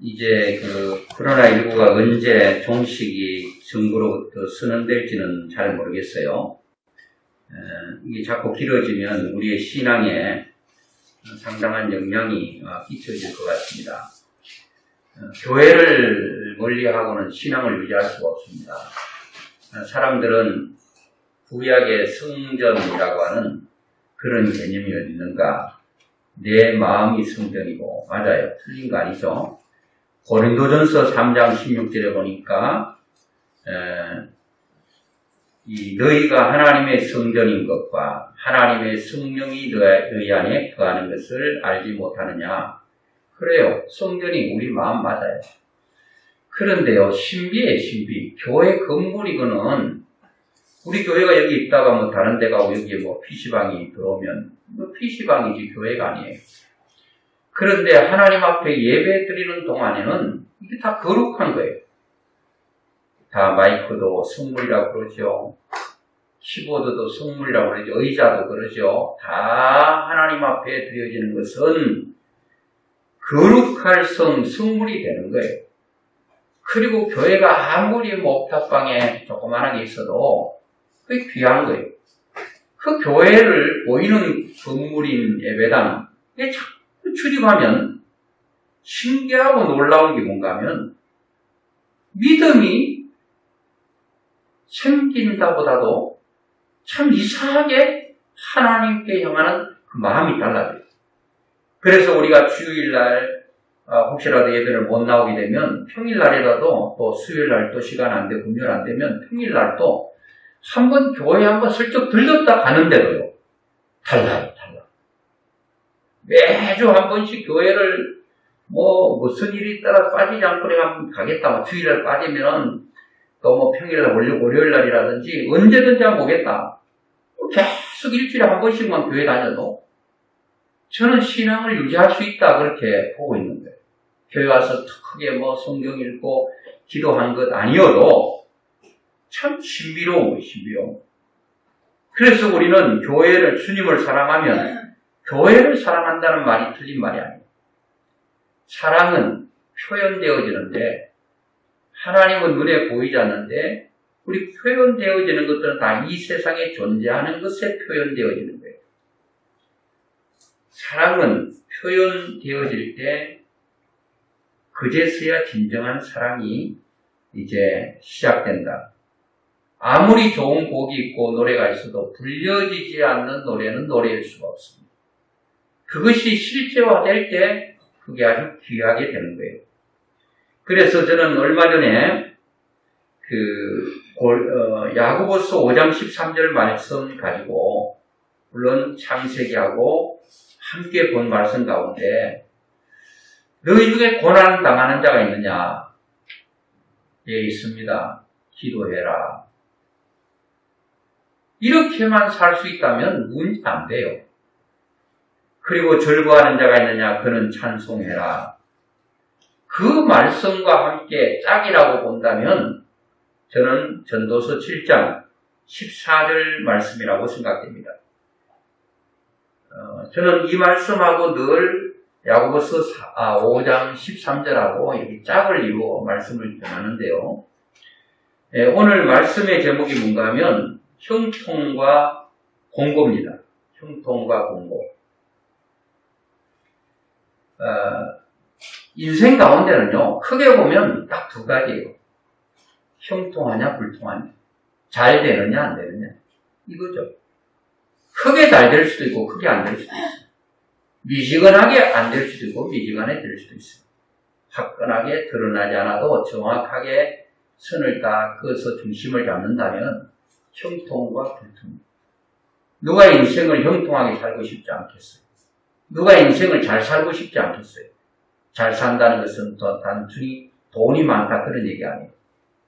이제 코로나19가 언제 종식이 정부로부터 선언될지는 잘 모르겠어요. 이게 자꾸 길어지면 우리의 신앙에 상당한 영향이 끼쳐질 것 같습니다. 교회를 멀리하고는 신앙을 유지할 수가 없습니다. 사람들은 구약의 성전이라고 하는 그런 개념이 어디 있는가? 내 마음이 성전이고, 맞아요. 틀린 거 아니죠? 고린도전서 3장 16절에 보니까 너희가 하나님의 성전인 것과 하나님의 성령이 너희 안에 거하는 것을 알지 못하느냐. 그래요. 성전이 우리 마음 맞아요. 그런데요, 신비예요, 신비. 교회 건물이거는 우리 교회가 여기 있다가 다른 데 가고 여기에 PC방이 들어오면 PC방이지 교회가 아니에요. 그런데 하나님 앞에 예배 드리는 동안에는 이게 다 거룩한 거예요. 다 마이크도 성물이라고 그러죠. 키보드도 성물이라고 그러죠. 의자도 그러죠. 다 하나님 앞에 드려지는 것은 거룩할 성물이 되는 거예요. 그리고 교회가 아무리 옥탑방에 조그만하게 있어도 그게 귀한 거예요. 그 교회를 보이는 건물인 예배당, 이게 자꾸 출입하면 신기하고 놀라운 게 뭔가 하면 믿음이 생긴다보다도 참 이상하게 하나님께 향하는 그 마음이 달라져요. 그래서 우리가 주일날 혹시라도 예배를 못 나오게 되면 평일날이라도 또 수요일날 또 시간 안 되고 금요일 안 되면 평일날도 한번 교회 한번 슬쩍 들렸다 가는데도요. 달라요. 매주 한 번씩 교회를 무슨 일이 있다가 빠지지 않고 내가 한번 가겠다. 주일날 빠지면 또 평일날 월요일날이라든지 언제든지 한번 오겠다. 계속 일주일에 한 번씩만 교회 다녀도 저는 신앙을 유지할 수 있다 그렇게 보고 있는 거예요. 교회 와서 크게 성경 읽고 기도한 것 아니어도 참 신비로운 거예요, 신비로운. 그래서 우리는 교회를, 주님을 사랑하면 교회를 사랑한다는 말이 틀린 말이 아니에요. 사랑은 표현되어지는데 하나님은 눈에 보이지 않는데 우리 표현되어지는 것들은 다 이 세상에 존재하는 것에 표현되어지는 거예요. 사랑은 표현되어질 때 그제서야 진정한 사랑이 이제 시작된다. 아무리 좋은 곡이 있고 노래가 있어도 불려지지 않는 노래는 노래일 수가 없습니다. 그것이 실제화될 때 그게 아주 귀하게 되는 거예요. 그래서 저는 얼마 전에 야고보서 5장 13절 말씀 가지고 물론 창세기하고 함께 본 말씀 가운데 너희 중에 고난 당하는 자가 있느냐? 예, 있습니다. 기도해라. 이렇게만 살 수 있다면 문제 안 돼요. 그리고 즐거워하는 자가 있느냐? 그는 찬송해라. 그 말씀과 함께 짝이라고 본다면 저는 전도서 7장 14절 말씀이라고 생각됩니다. 저는 이 말씀하고 늘 야고보서 5장 13절하고 이렇게 짝을 이루어 말씀을 전하는데요. 오늘 말씀의 제목이 뭔가 하면 형통과 공고입니다. 형통과 공고. 인생 가운데는요, 크게 보면 딱 두 가지예요. 형통하냐, 불통하냐. 잘 되느냐, 안 되느냐. 이거죠. 크게 잘 될 수도 있고, 크게 안 될 수도 있어요. 미지근하게 안 될 수도 있고, 미지근하게 될 수도 있어요. 화끈하게 드러나지 않아도 정확하게 선을 딱 그어서 중심을 잡는다면 형통과 불통. 누가 인생을 형통하게 살고 싶지 않겠어요? 누가 인생을 잘 살고 싶지 않겠어요? 잘 산다는 것은 또 단순히 돈이 많다 그런 얘기 아니에요.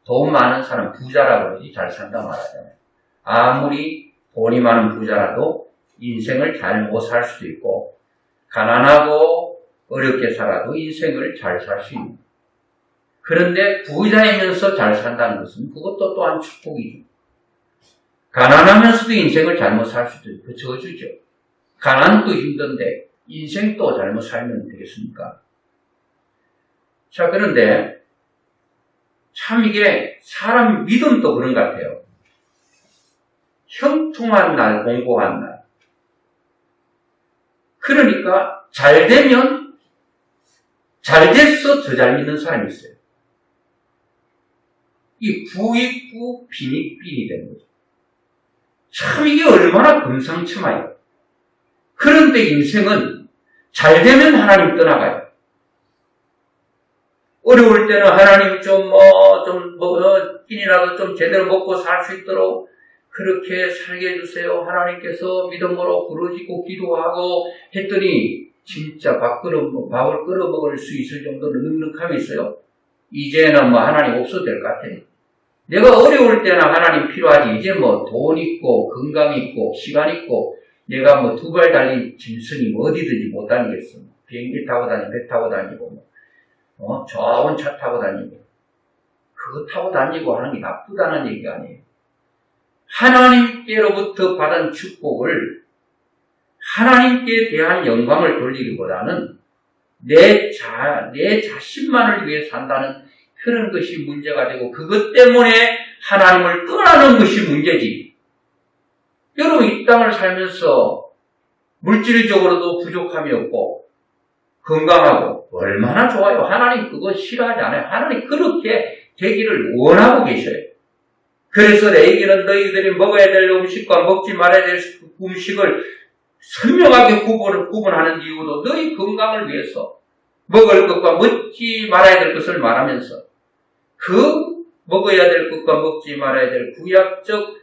돈 많은 사람 부자라고 그러지 잘 산다 말하잖아요. 아무리 돈이 많은 부자라도 인생을 잘 못 살 수도 있고 가난하고 어렵게 살아도 인생을 잘 살 수 있는. 그런데 부자이면서 잘 산다는 것은 그것도 또한 축복이죠. 가난하면서도 인생을 잘못 살 수도 있고 저주죠. 가난도 힘든데 인생도 잘못 살면 되겠습니까? 자, 그런데 참 이게 사람 믿음도 그런 것 같아요. 형통한 날, 공고한 날. 그러니까 잘 되면 잘 됐어 더 잘 믿는 사람이 있어요. 이 부익부 빈익빈이 되는 거죠. 참 이게 얼마나 금상첨화예요. 그런데 인생은 잘 되면 하나님 떠나가요. 어려울 때는 하나님 끼니라도 좀 제대로 먹고 살 수 있도록 그렇게 살게 해주세요. 하나님께서 믿음으로 부르짖고 기도하고 했더니 진짜 밥을 끓여 먹을 수 있을 정도로 넉넉함이 있어요. 이제는 하나님 없어도 될 것 같아요. 내가 어려울 때는 하나님 필요하지. 이제 돈 있고 건강 있고 시간 있고 내가 2발 달린 짐승이 어디든지 못 다니겠어. 비행기 타고 다니고 배 타고 다니고 좋은 차 타고 다니고 그거 타고 다니고 하는 게 나쁘다는 얘기가 아니에요. 하나님께로부터 받은 축복을 하나님께 대한 영광을 돌리기보다는 내 자신만을 위해 산다는 그런 것이 문제가 되고 그것 때문에 하나님을 떠나는 것이 문제지. 여러분 이 땅을 살면서 물질적으로도 부족함이 없고 건강하고 얼마나 좋아요. 하나님 그거 싫어하지 않아요. 하나님 그렇게 되기를 원하고 계셔요. 그래서 내게는 너희들이 먹어야 될 음식과 먹지 말아야 될 음식을 선명하게 구분하는 이유도 너희 건강을 위해서 먹을 것과 먹지 말아야 될 것을 말하면서 그 먹어야 될 것과 먹지 말아야 될 구약적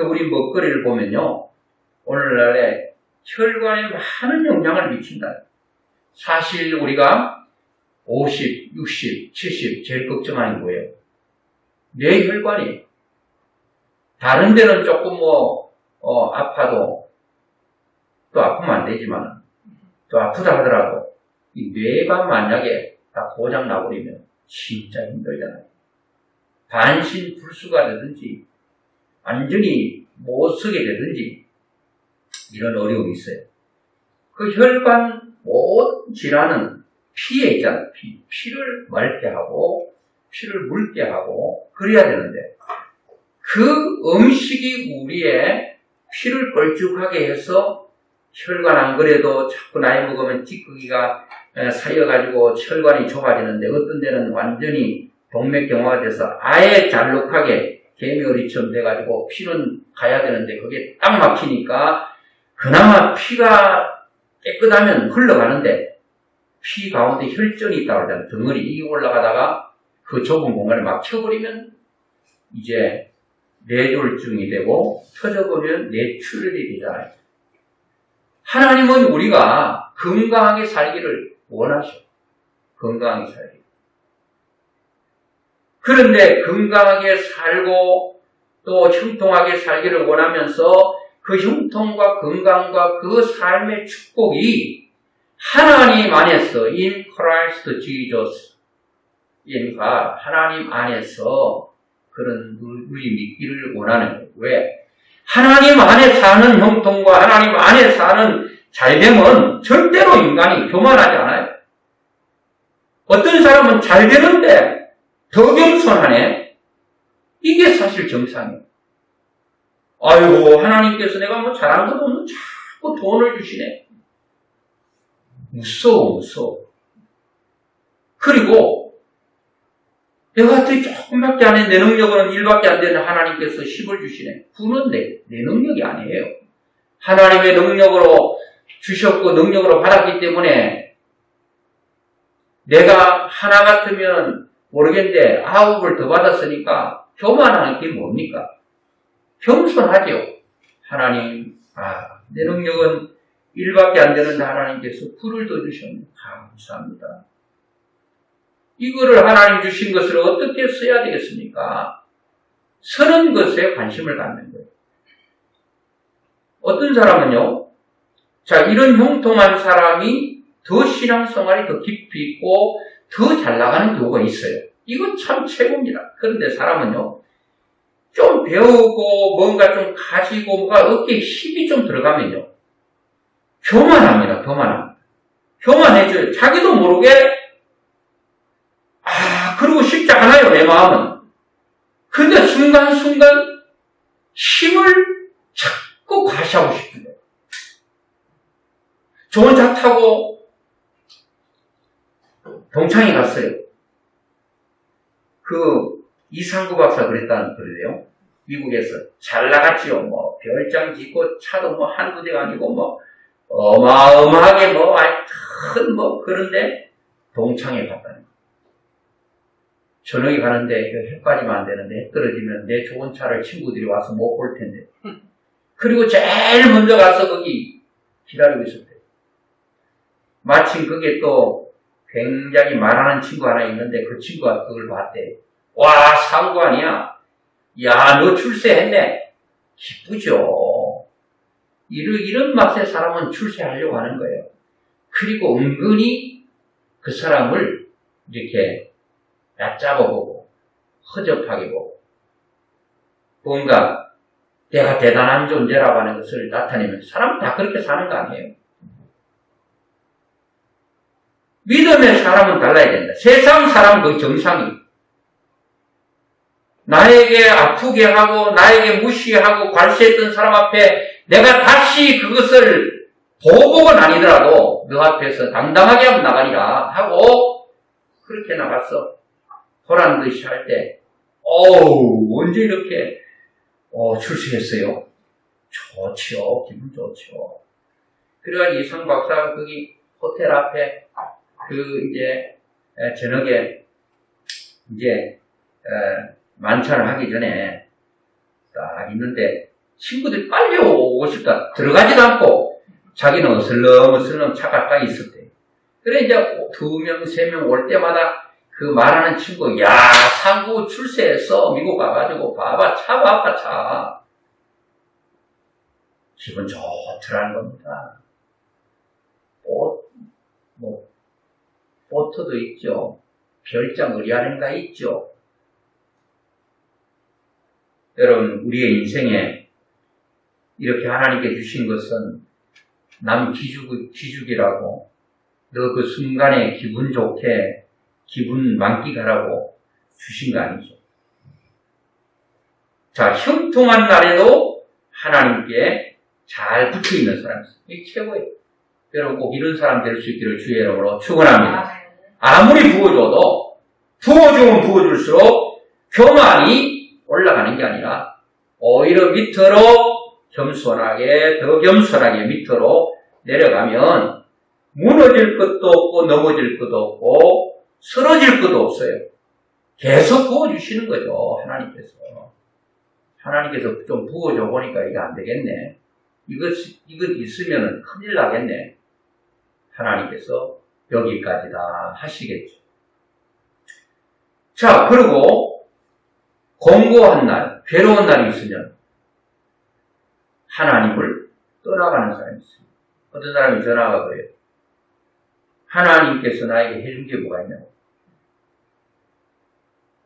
우리 먹거리를 보면요. 오늘날에 혈관에 많은 영향을 미친다. 사실 우리가 50, 60, 70 제일 걱정하는 거예요. 뇌 혈관이에요. 다른 데는 조금 아파도 또 아프면 안 되지만 또 아프다 하더라도 이 뇌가 만약에 다 고장 나버리면 진짜 힘들잖아요. 반신불수가 되든지 완전히 못 서게 되든지 이런 어려움이 있어요. 그 혈관 모든 질환은 피에 있잖아요. 피를 맑게 하고 피를 묽게 하고 그래야 되는데 그 음식이 우리의 피를 걸쭉하게 해서 혈관 안 그래도 자꾸 나이 먹으면 찌꺼기가 쌓여가지고 혈관이 좁아지는데 어떤 데는 완전히 동맥경화가 돼서 아예 잘록하게 개미어리처럼 돼가지고 피는 가야 되는데 그게 딱 막히니까 그나마 피가 깨끗하면 흘러가는데 피 가운데 혈전이 있다고 하잖아요. 덩어리 이게 올라가다가 그 좁은 공간을 막혀버리면 이제 뇌졸중이 되고 터져버리면 뇌출혈이 되잖아요. 하나님은 우리가 건강하게 살기를 원하셔. 건강하게 살기. 그런데 건강하게 살고 또 형통하게 살기를 원하면서 그 형통과 건강과 그 삶의 축복이 하나님 안에서 in Christ Jesus 인가 하나님 안에서 그런 우리 믿기를 원하는 거예요. 왜? 하나님 안에 사는 형통과 하나님 안에 사는 잘됨은 절대로 인간이 교만하지 않아요. 어떤 사람은 잘 되는데 더 겸손하네. 이게 사실 정상이에요. 아이고 하나님께서 내가 잘한 것도 없는데 자꾸 돈을 주시네. 무서워. 그리고 내가 조금밖에 안 해. 내 능력으로는 1밖에 안 되는 하나님께서 10을 주시네. 그건 내 능력이 아니에요. 하나님의 능력으로 주셨고 능력으로 받았기 때문에 내가 하나 같으면 모르겠는데 9을 더 받았으니까 교만하는 게 뭡니까? 겸손하죠. 하나님, 내 능력은 1밖에 안 되는데 하나님께서 9를 더 주셨네. 감사합니다. 이거를 하나님 주신 것을 어떻게 써야 되겠습니까? 쓰는 것에 관심을 갖는 거예요. 어떤 사람은요, 이런 형통한 사람이 더 신앙생활이 더 깊이 있고 더 잘 나가는 경우가 있어요. 이건 참 최고입니다. 그런데 사람은요, 좀 배우고 뭔가 좀 가지고 어깨에 힘이 좀 들어가면요, 교만합니다. 교만해져요. 자기도 모르게 마음은. 근데 순간순간 힘을 자꾸 과시하고 싶은 거예요. 좋은 차 타고 동창회 갔어요. 그 이상구 박사 그랬다는 그러대요. 미국에서 잘 나갔지요. 뭐 별장 짓고 차도 뭐 한두 대가 아니고 뭐 어마어마하게 뭐 큰 뭐 그런데 동창회 갔다는 거예요. 저녁에 가는데 해 빠지면 안 되는데 해 떨어지면 내 좋은 차를 친구들이 와서 못 볼 텐데. 그리고 제일 먼저 가서 거기 기다리고 있었대요. 마침 그게 또 굉장히 말하는 친구 하나 있는데 그 친구가 그걸 봤대. 와, 상관이야. 야, 너 출세했네. 기쁘죠. 이런 맛에 사람은 출세하려고 하는 거예요. 그리고 은근히 그 사람을 이렇게 얕잡아보고 허접하게 보고 뭔가 내가 대단한 존재라고 하는 것을 나타내면 사람은 다 그렇게 사는 거 아니에요? 믿음의 사람은 달라야 된다. 세상 사람은 거의 정상이. 나에게 아프게 하고 나에게 무시하고 괄시했던 사람 앞에 내가 다시 그것을 보복은 아니더라도 너 앞에서 당당하게 하면 나가리라 하고 그렇게 나갔어. 보란듯이 할 때 언제 이렇게 출세했어요? 좋지요. 기분 좋죠. 그래가지고 이상 박사가 거기 호텔 앞에 이제 저녁에 이제 만찬을 하기 전에 딱 있는데 친구들이 빨리 오고 싶다. 들어가지도 않고 자기는 어슬렁어슬렁 차가 딱 있었대. 그래 이제 2명, 3명 올 때마다 그 말하는 친구, 야, 상구 출세했어. 미국 가가지고 봐봐. 차 봐봐, 차. 기분 좋더라는 겁니다. 보트도 있죠. 별장 의리하는가 있죠. 여러분, 우리의 인생에 이렇게 하나님께 주신 것은 남 기죽이라고 너 그 순간에 기분 좋게 기분 만끽하라고 주신 거 아니죠. 자, 형통한 날에도 하나님께 잘 붙어있는 사람이 있어요. 이게 최고예요. 여러분 꼭 이런 사람 될 수 있기를 주의 이름으로 축원합니다. 아무리 부어줘도 부어주면 부어줄수록 교만이 올라가는 게 아니라 오히려 밑으로 겸손하게 더 겸손하게 밑으로 내려가면 무너질 것도 없고 넘어질 것도 없고 쓰러질 것도 없어요. 계속 부어주시는 거죠. 하나님께서 좀 부어줘 보니까 이게 안 되겠네. 이것 있으면 큰일 나겠네. 하나님께서 여기까지다 하시겠죠. 자, 그리고 공고한 날, 괴로운 날이 있으면 하나님을 떠나가는 사람이 있습니다. 어떤 사람이 전화가 그래요. 하나님께서 나에게 해준 게 뭐가 있냐고.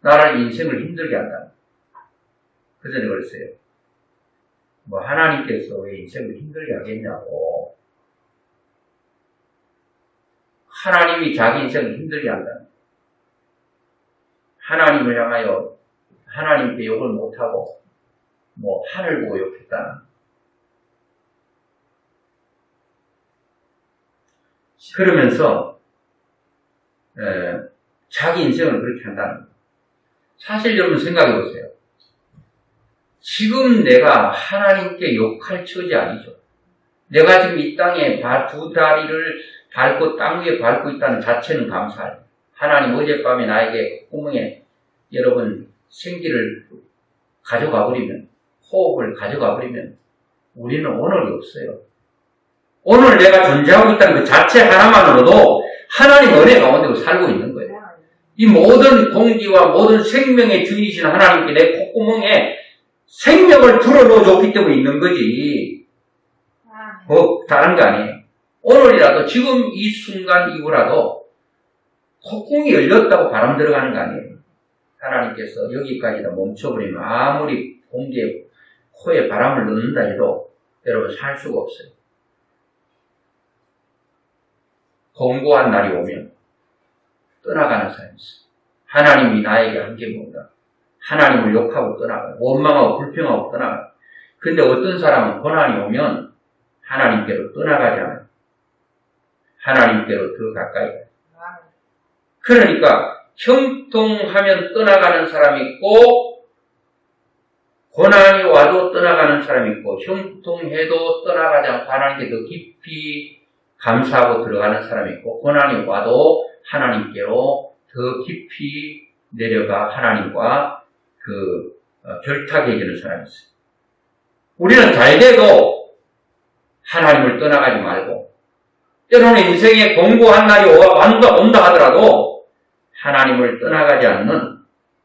나를 인생을 힘들게 한다. 그 전에 그랬어요. 뭐 하나님께서 왜 인생을 힘들게 하겠냐고. 하나님이 자기 인생을 힘들게 한다. 하나님을 향하여 하나님께 욕을 못하고 뭐 하늘 보고 욕했다는. 그러면서 자기 인생을 그렇게 한다는 거예요. 사실 여러분 생각해 보세요. 지금 내가 하나님께 욕할 처지 아니죠. 내가 지금 이 땅에 두 다리를 밟고 땅 위에 밟고 있다는 자체는 감사해요. 하나님 어젯밤에 나에게 구멍에 여러분 생기를 가져가 버리면, 호흡을 가져가 버리면 우리는 오늘이 없어요. 오늘 내가 존재하고 있다는 그 자체 하나만으로도 하나님 은혜 가운데 살고 있는 거예요. 이 모든 공기와 모든 생명의 주인이신 하나님께 내 콧구멍에 생명을 불어넣어 줬기 때문에 있는 거지. 다른 거 아니에요. 오늘이라도 지금 이 순간 이후라도 콧구멍이 열렸다고 바람 들어가는 거 아니에요. 하나님께서 여기까지다 멈춰버리면 아무리 공기에 코에 바람을 넣는다 해도 여러분 살 수가 없어요. 공고한 날이 오면 떠나가는 사람이 있어요. 하나님이 나에게 한 게 뭔가? 하나님을 욕하고 떠나가요. 원망하고 불평하고 떠나가요. 근데 어떤 사람은 고난이 오면 하나님께로 떠나가지 않아요. 하나님께로 더 가까이 가요. 그러니까 형통하면 떠나가는 사람이 있고 고난이 와도 떠나가는 사람이 있고 형통해도 떠나가지 않고 하나님께 더 깊이 감사하고 들어가는 사람이 있고 고난이 와도 하나님께로 더 깊이 내려가 하나님과 결탁해지는 사람이 있어요. 우리는 잘돼도 하나님을 떠나가지 말고 때로는 인생에 공고한 날이 온다 하더라도 하나님을 떠나가지 않는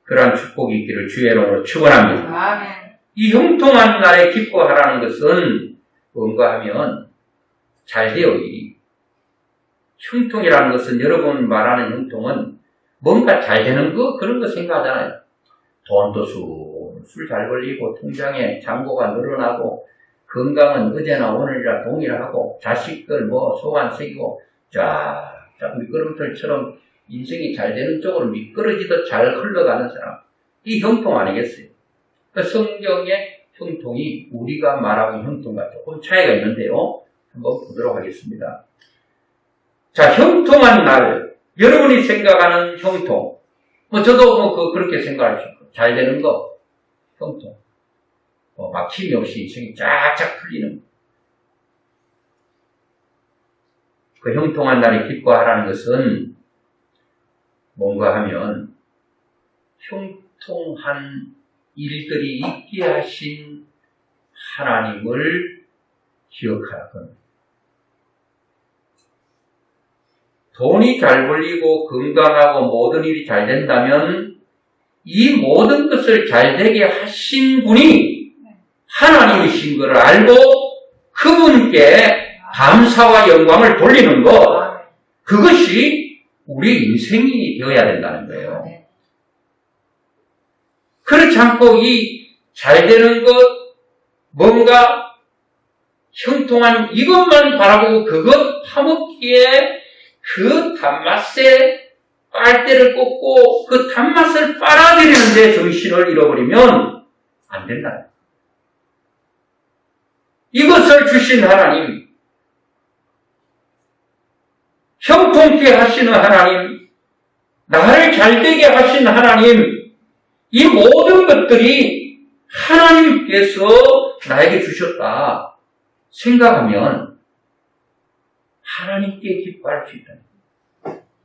그러한 축복이 있기를 주의 이름으로 축원합니다. 아멘. 이 형통한 날에 기뻐하라는 것은 뭔가 하면 잘돼요. 일이. 형통이라는 것은 여러분 말하는 형통은 뭔가 잘 되는 거 그런 거 생각하잖아요. 돈도 술 잘 벌리고 통장에 잔고가 늘어나고 건강은 어제나 오늘이라 동일하고 자식들 소관 새기고 쫙 미끄럼틀처럼 인생이 잘 되는 쪽으로 미끄러지듯 잘 흘러가는 사람. 이 형통 아니겠어요? 성경의 형통이 우리가 말하는 형통과 조금 차이가 있는데요. 한번 보도록 하겠습니다. 자, 형통한 날, 여러분이 생각하는 형통. 저도 그렇게 생각할 수 있고, 잘 되는 거, 형통. 막힘이 없이 인생이 쫙쫙 풀리는 거. 그 형통한 날에 기뻐하라는 것은 뭔가 하면 형통한 일들이 있게 하신 하나님을 기억하라. 돈이 잘 벌리고 건강하고 모든 일이 잘 된다면 이 모든 것을 잘 되게 하신 분이 하나님이신 것을 알고 그분께 감사와 영광을 돌리는 것, 그것이 우리 인생이 되어야 된다는 거예요. 그렇지 않고 이 잘 되는 것, 뭔가 형통한 이것만 바라보고 그것 파먹기에 그 단맛에 빨대를 꽂고 그 단맛을 빨아들이는 데 정신을 잃어버리면 안 된다. 이것을 주신 하나님, 형통케 하시는 하나님, 나를 잘되게 하신 하나님, 이 모든 것들이 하나님께서 나에게 주셨다 생각하면 하나님께 기뻐할 수 있다.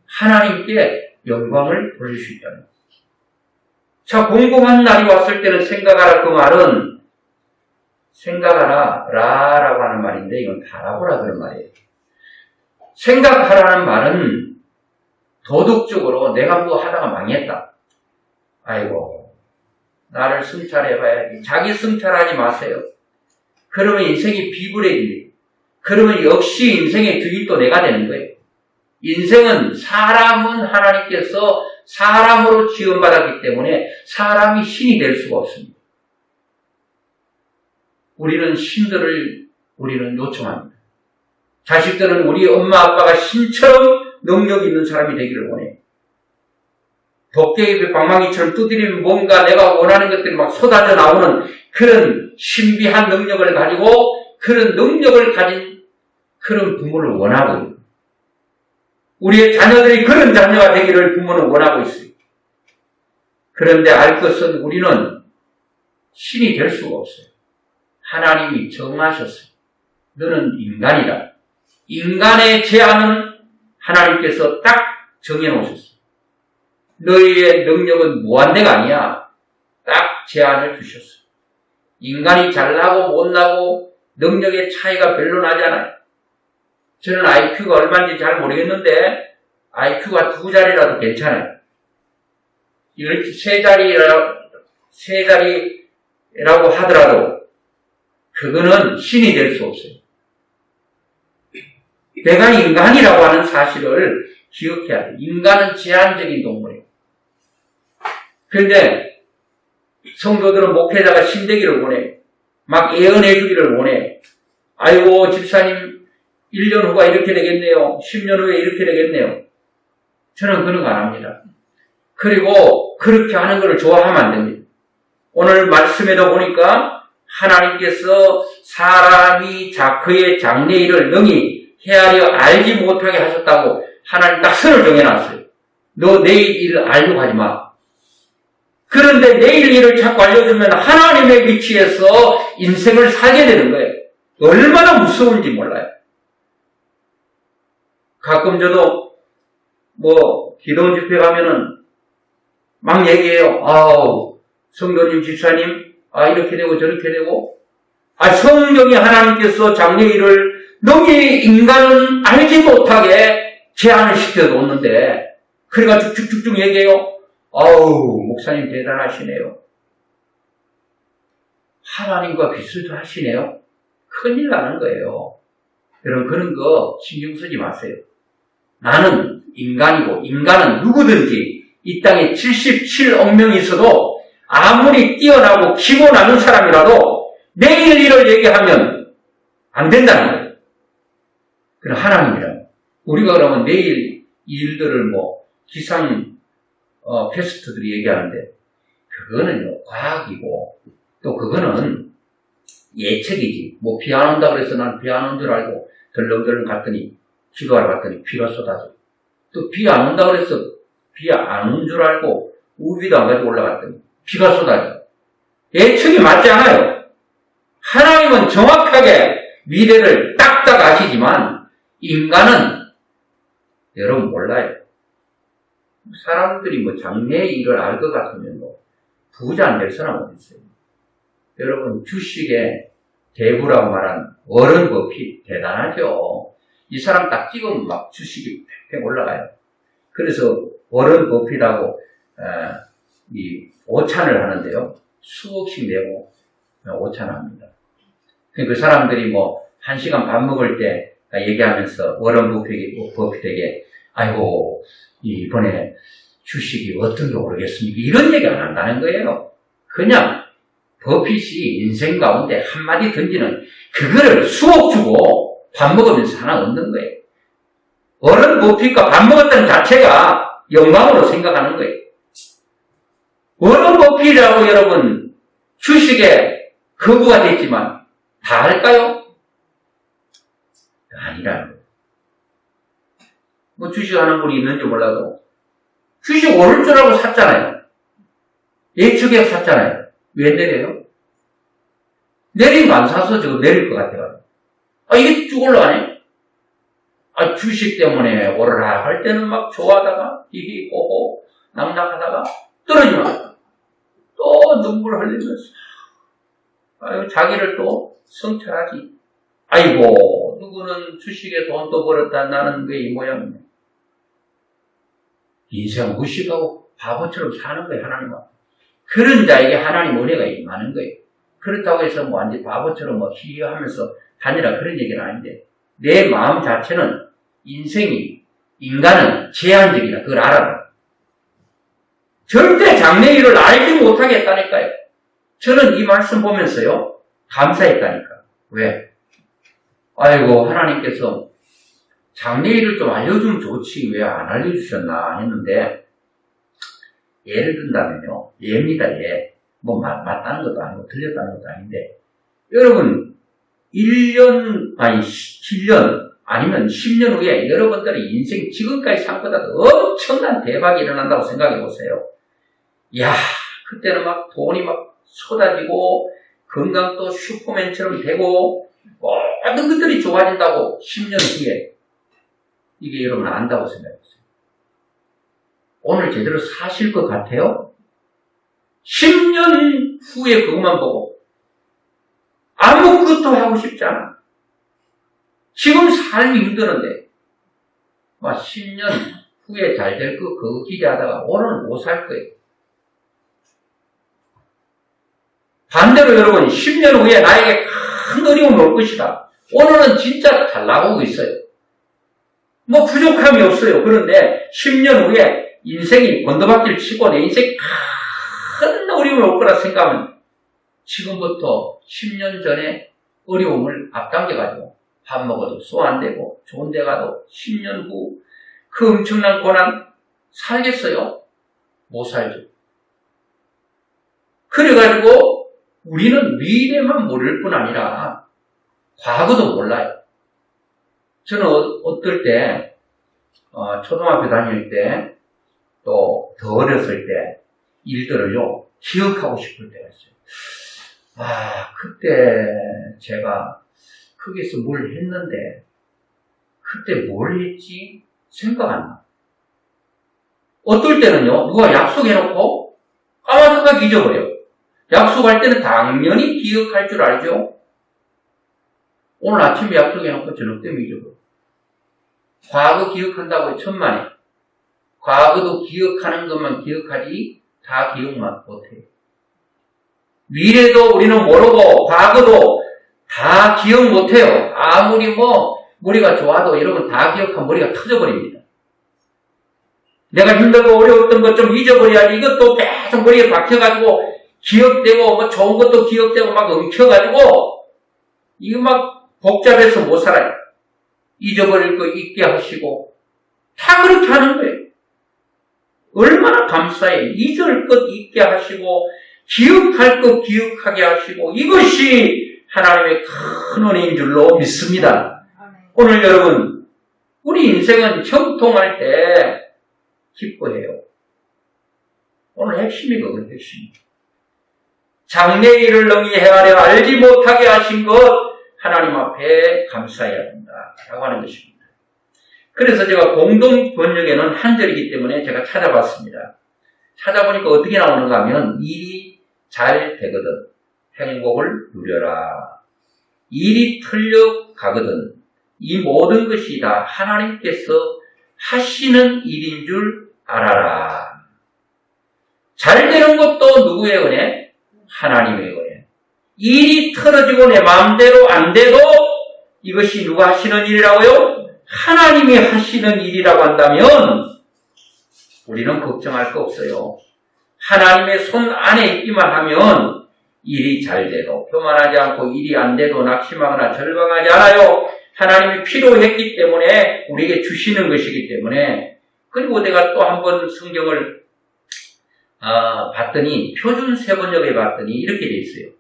하나님께 영광을 돌릴 수 있다. 자, 공공한 날이 왔을 때는 생각하라 그 말은 생각하라 라라고 하는 말인데 이건 바라보라 그런 말이에요. 생각하라는 말은 도덕적으로 내가 뭐 하다가 망했다. 아이고, 나를 성찰해봐야지. 자기 성찰하지 마세요. 그러면 인생이 비굴해집니다. 그러면 역시 인생의 주인도 내가 되는 거예요. 인생은 사람은 하나님께서 사람으로 지원받았기 때문에 사람이 신이 될 수가 없습니다. 우리는 신들을 우리는 요청합니다. 자식들은 우리 엄마 아빠가 신처럼 능력 있는 사람이 되기를 원해요. 도깨비 방망이처럼 두드리면 뭔가 내가 원하는 것들이 막 쏟아져 나오는 그런 신비한 능력을 가지고 그런 능력을 가진 그런 부모를 원하고 우리의 자녀들이 그런 자녀가 되기를 부모는 원하고 있어요. 그런데 알 것은 우리는 신이 될 수가 없어요. 하나님이 정하셨어요. 너는 인간이다. 인간의 제한은 하나님께서 딱 정해놓으셨어요. 너희의 능력은 무한대가 아니야. 딱 제한을 주셨어요. 인간이 잘나고 못나고 능력의 차이가 별로 나지 않아요. 저는 IQ가 얼마인지 잘 모르겠는데 IQ가 2자리라도 괜찮아요. 이렇게 3자리라고 하더라도 그거는 신이 될 수 없어요. 내가 인간이라고 하는 사실을 기억해야 돼요. 인간은 제한적인 동물이에요. 그런데 성도들은 목회자가 신되기를 원해. 막 예언해 주기를 원해. 아이고 집사님 1년 후가 이렇게 되겠네요. 10년 후에 이렇게 되겠네요. 저는 그런 거 안 합니다. 그리고 그렇게 하는 것을 좋아하면 안 됩니다. 오늘 말씀에도 보니까 하나님께서 사람이 그의 장래일을 능히 헤아려 알지 못하게 하셨다고 하나님 딱 선을 정해놨어요. 너 내일 일을 알려고 하지 마. 그런데 내일 일을 자꾸 알려주면 하나님의 위치에서 인생을 살게 되는 거예요. 얼마나 무서운지 몰라요. 가끔 저도 기도 집회 가면은 막 얘기해요. 성도님, 집사님, 이렇게 되고 저렇게 되고. 성령이 하나님께서 장래일을 능히 인간은 알지 못하게 제한을 시켜 놓는데, 그래가지고 쭉쭉쭉 얘기해요. 목사님 대단하시네요. 하나님과 비슷도 하시네요. 큰일 나는 거예요. 여러분, 그런 거 신경 쓰지 마세요. 나는 인간이고, 인간은 누구든지 이 땅에 77억 명이 있어도 아무리 뛰어나고 기고 나는 사람이라도 내일 일을 얘기하면 안 된다는 거예요. 그럼 하나님이라고. 우리가 그러면 내일 일들을 기상 패스트들이 얘기하는데, 그거는요, 과학이고, 또 그거는 예측이지. 비 안 온다 그래서 난 비 안 온 줄 알고 덜렁덜렁 갔더니, 기도하러 갔더니 비가 쏟아져. 또 비 안 온다 그래서 비 안 온 줄 알고 우비도 안 가지고 올라갔더니 비가 쏟아져. 예측이 맞지 않아요. 하나님은 정확하게 미래를 딱딱 아시지만, 인간은 여러분 몰라요. 사람들이 장래 일을 알 것 같으면 부자 안 될 사람 어디 있어요? 여러분, 주식의 대부라고 말한 워런 버핏 대단하죠. 이 사람 딱 찍으면 주식이 팽팽 올라가요. 그래서 워런 버핏하고 이 오찬을 하는데요, 수억씩 내고 오찬합니다. 그 사람들이 1시간 밥 먹을 때 얘기하면서 워런 버핏에게 아이고, 이번에 주식이 어떤 게 오르겠습니까? 이런 얘기 안 한다는 거예요. 그냥 버핏이 인생 가운데 한마디 던지는 그거를 수억 주고 밥 먹으면서 하나 얻는 거예요. 워런 버핏과 밥 먹었다는 자체가 영광으로 생각하는 거예요. 워런 버핏이라고 여러분 주식에 거부가 됐지만 다 할까요? 아니라는 거예요. 주식하는 분이 있는지 몰라도 주식 오를 줄 알고 샀잖아요. 예측해서 샀잖아요. 왜 내려요? 내리면 안 사서 저거 내릴 것 같아요. 이게 쭉 올라가네? 주식 때문에 오르라 할 때는 막 좋아하다가 히히호호 낙낙하다가 떨어지면 또 눈물 흘리면서 자기를 또 성찰하지. 아이고, 누구는 주식에 돈도 벌었다. 나는 왜 이 모양이냐. 인생 무식하고 바보처럼 사는 거예요, 하나님은. 그런 자에게 하나님 은혜가 임하는 거예요. 그렇다고 해서 완전 바보처럼 희희하면서 다니라 그런 얘기는 아닌데, 내 마음 자체는 인간은 제한적이다. 그걸 알아라. 절대 장래일을 알지 못하겠다니까요. 저는 이 말씀 보면서요, 감사했다니까. 왜? 아이고, 하나님께서 장래일을 좀 알려주면 좋지 왜 안 알려주셨나 했는데, 예를 든다면요, 예입니다. 예. 맞다는 것도 아니고 틀렸다는 것도 아닌데, 여러분 1년 7년 아니면 10년 후에 여러분들의 인생 지금까지 산 것보다 엄청난 대박이 일어난다고 생각해 보세요. 그때는 돈이 쏟아지고 건강도 슈퍼맨처럼 되고 모든 것들이 좋아진다고 10년 후에 이게 여러분 안다고 생각해보세요. 오늘 제대로 사실 것 같아요? 10년 후에 그것만 보고 아무것도 하고 싶지 않아. 지금 살기 힘드는데 10년 후에 잘 될 거 그거 기대하다가 오늘은 못 살 거예요. 반대로 여러분 10년 후에 나에게 큰 어려움이 올 것이다. 오늘은 진짜 잘 나가고 있어요. 부족함이 없어요. 그런데 10년 후에 인생이 번더박질 치고 내 인생이 큰 어려움이 올 거라 생각하면 지금부터 10년 전에 어려움을 앞당겨가지고 밥 먹어도 소화 안 되고 좋은 데 가도 10년 후 그 엄청난 고난 살겠어요? 못 살죠. 그래가지고 우리는 미래만 모를 뿐 아니라 과거도 몰라요. 저는 어떨 때 초등학교 다닐 때 또 더 어렸을 때 일들을요 기억하고 싶을 때가 있어요. 그때 제가 거기서 뭘 했는데 그때 뭘 했지? 생각 안 나. 어떨 때는요 누가 약속해놓고 까마득하게 잊어버려요. 약속할 때는 당연히 기억할 줄 알죠? 오늘 아침에 약속해놓고 저녁 때문에 잊어버려. 과거 기억한다고 천만에. 과거도 기억하는 것만 기억하지 다 기억만 못해요. 미래도 우리는 모르고 과거도 다 기억 못해요. 아무리 머리가 좋아도 여러분 다 기억하면 머리가 터져버립니다. 내가 힘들고 어려웠던 것 좀 잊어버려야지 이것도 계속 머리에 박혀가지고 기억되고 좋은 것도 기억되고 막 엉켜가지고 이거 막 복잡해서 못 살아요. 잊어버릴 거 잊게 하시고 다 그렇게 하는 거예요. 얼마나 감사해요. 잊을 것 잊게 하시고 기억할 것 기억하게 하시고 이것이 하나님의 큰 은혜인 줄로 믿습니다. 오늘 여러분 우리 인생은 형통할 때 기뻐해요. 오늘 핵심이 그건 핵심. 장래일을 능히 헤아려 알지 못하게 하신 것 하나님 앞에 감사해야 된다 라고 하는 것입니다. 그래서 제가 공동 번역에는 한 절이기 때문에 제가 찾아봤습니다. 찾아보니까 어떻게 나오는가 하면 일이 잘 되거든 행복을 누려라. 일이 틀려 가거든 이 모든 것이 다 하나님께서 하시는 일인 줄 알아라. 잘 되는 것도 누구의 은혜? 하나님의 은혜. 일이 틀어지고 내 마음대로 안 돼도 이것이 누가 하시는 일이라고요? 하나님이 하시는 일이라고 한다면 우리는 걱정할 거 없어요. 하나님의 손 안에 있기만 하면 일이 잘 돼도 교만하지 않고 일이 안 돼도 낙심하거나 절망하지 않아요. 하나님이 필요했기 때문에 우리에게 주시는 것이기 때문에. 그리고 내가 또 한 번 성경을 봤더니 표준 세번역에 봤더니 이렇게 돼 있어요.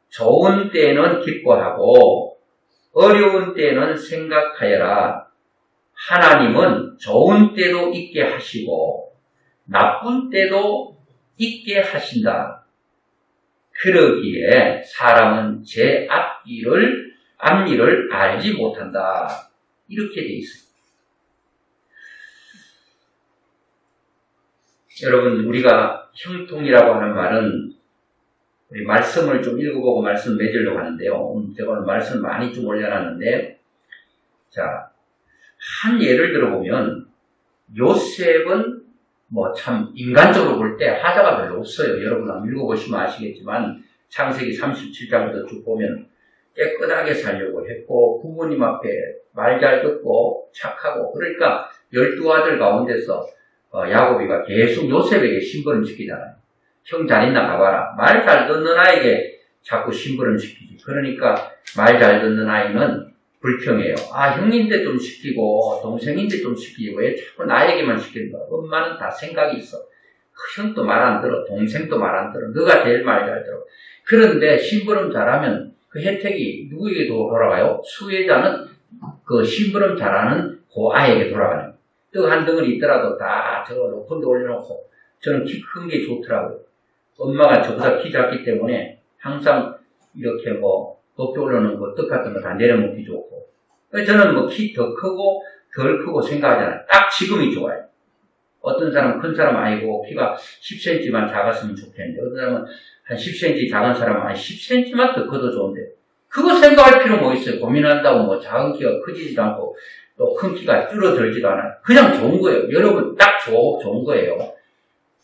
좋은 때에는 기뻐하고 어려운 때에는 생각하여라. 하나님은 좋은 때도 있게 하시고 나쁜 때도 있게 하신다. 그러기에 사람은 제 앞일을 알지 못한다. 이렇게 돼 있어요. 여러분 우리가 형통이라고 하는 말은 우리 말씀을 좀 읽어보고 말씀 맺으려고 하는데요. 제가 오늘 말씀 많이 좀 올려놨는데 자, 한 예를 들어보면 요셉은 참 인간적으로 볼 때 하자가 별로 없어요. 여러분 한번 읽어보시면 아시겠지만 창세기 37장부터 쭉 보면 깨끗하게 살려고 했고 부모님 앞에 말 잘 듣고 착하고 그러니까 12아들 가운데서 야곱이가 계속 요셉에게 심부름 시키잖아요. 형 잘 있나 가봐라. 말 잘 듣는 아이에게 자꾸 심부름 시키지. 그러니까 말 잘 듣는 아이는 불평해요. 형인데 좀 시키고 동생인데 좀 시키고 왜 자꾸 나에게만 시키는 거야. 엄마는 다 생각이 있어. 형도 말 안 들어. 동생도 말 안 들어. 너가 제일 말 잘 들어. 그런데 심부름 잘하면 그 혜택이 누구에게 돌아가요? 수혜자는 그 심부름 잘하는 그 아이에게 돌아가는 거예요. 떡 한 덩어리 있더라도 다 저거 높은 데 올려놓고 저는 키 큰 게 좋더라고요. 엄마가 저보다 키 작기 때문에 항상 이렇게 높게 올려놓은 떡 같은 거 다 내려먹기 좋고. 저는 키 더 크고 덜 크고 생각하잖아요. 딱 지금이 좋아요. 어떤 사람은 큰 사람 아니고 키가 10cm만 작았으면 좋겠는데 어떤 사람은 한 10cm 작은 사람은 한 10cm만 더 커도 좋은데 그거 생각할 필요 뭐 있어요. 고민한다고 작은 키가 커지지도 않고 또 큰 키가 줄어들지도 않아요. 그냥 좋은 거예요. 여러분 딱 좋은 거예요.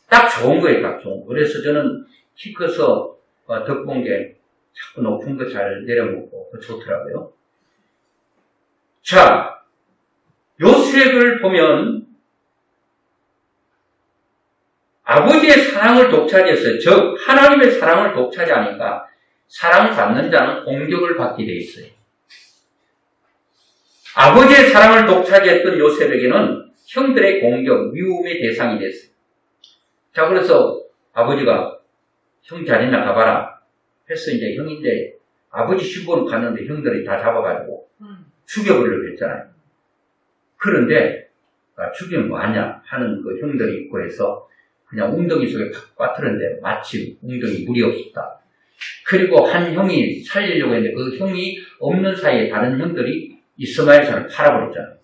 딱 좋은 거예요. 딱 좋은 거. 그래서 저는 키 커서 덕본 게 자꾸 높은 거 잘 내려먹고 그거 좋더라고요. 자, 요셉을 보면 아버지의 사랑을 독차지했어요. 즉 하나님의 사랑을 독차지하니까 사랑받는 자는 공격을 받게 돼 있어요. 아버지의 사랑을 독차지했던 요셉에게는 형들의 공격, 미움의 대상이 됐어요. 자, 그래서 아버지가 형 잘 있나 가봐라 했어. 이제 형인데 아버지 신부는 갔는데 형들이 다 잡아가지고 죽여버리려고 했잖아요. 그런데 죽이면 뭐하냐 하는 그 형들이 있고 해서 그냥 웅덩이 속에 팍 빠뜨렸는데 마침 웅덩이 물이 없었다. 그리고 한 형이 살리려고 했는데 그 형이 없는 사이에 다른 형들이 이스마엘 산을 팔아버렸잖아요.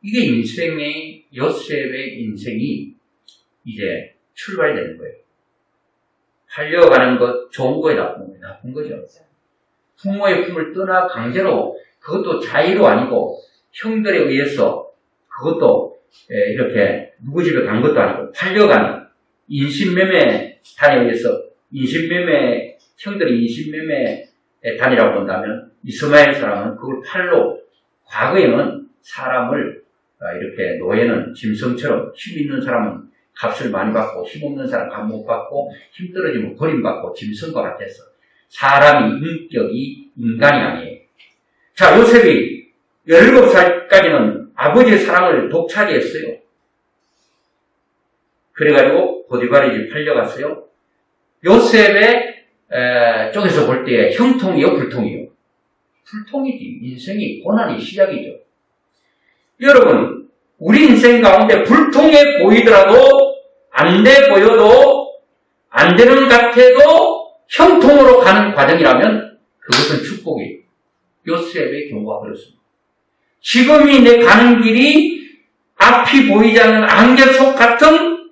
이게 인생의, 요셉의 인생이 이제 출발되는 거예요. 팔려가는 것, 좋은 거에 나쁜 거죠. 부모의 품을 떠나 강제로, 그것도 자의로 아니고 형들에 의해서, 그것도 이렇게 누구 집에 간 것도 아니고 팔려가는 인신매매 단에 의해서, 형들이 인신매매 단이라고 본다면 이스마엘 사람은 그걸 팔로, 과거에는 사람을 이렇게 노예는 짐승처럼 힘 있는 사람은 값을 많이 받고 힘 없는 사람 값 못 받고 힘 떨어지면 버림받고 짐승과 같았어. 사람이 인격이 인간이 아니에요. 자, 요셉이 17살까지는 아버지의 사랑을 독차지했어요. 그래가지고 보디발의 집 팔려갔어요. 요셉의 쪽에서 볼 때 형통이요, 불통이요? 불통이지. 인생이 고난이 시작이죠. 여러분, 우리 인생 가운데 불통해 보이더라도, 안 돼 보여도, 안 되는 것 같아도 형통으로 가는 과정이라면 그것은 축복이에요. 요셉의 경우가 그렇습니다. 지금이 내 가는 길이 앞이 보이지 않는 안개 속 같은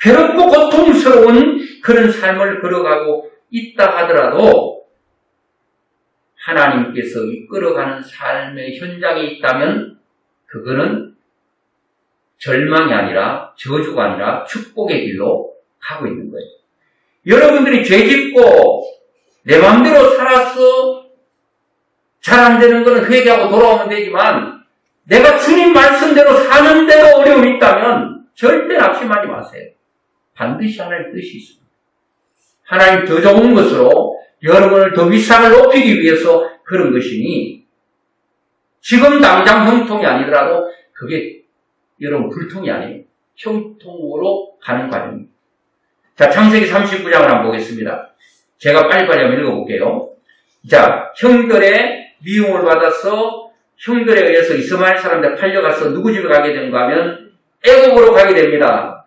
괴롭고 고통스러운 그런 삶을 걸어가고 있다 하더라도 하나님께서 이끌어가는 삶의 현장에 있다면 그거는 절망이 아니라 저주가 아니라 축복의 길로 가고 있는 거예요. 여러분들이 죄짓고 내 마음대로 살았어 잘 안 되는 거는 회개하고 돌아오면 되지만 내가 주님 말씀대로 사는 데도 어려움이 있다면 절대 낙심하지 마세요. 반드시 하나님의 뜻이 있습니다. 하나님 더 좋은 것으로 여러분을 더 위상을 높이기 위해서 그런 것이니 지금 당장 형통이 아니더라도 그게 여러분 불통이 아니에요. 형통으로 가는 과정입니다. 자, 창세기 39장을 한번 보겠습니다. 제가 빨리빨리 한번 읽어볼게요. 자, 형들의 미움을 받아서 형들에 의해서 이스마엘 사람들 팔려가서 누구 집에 가게 된가 하면 애국으로 가게 됩니다.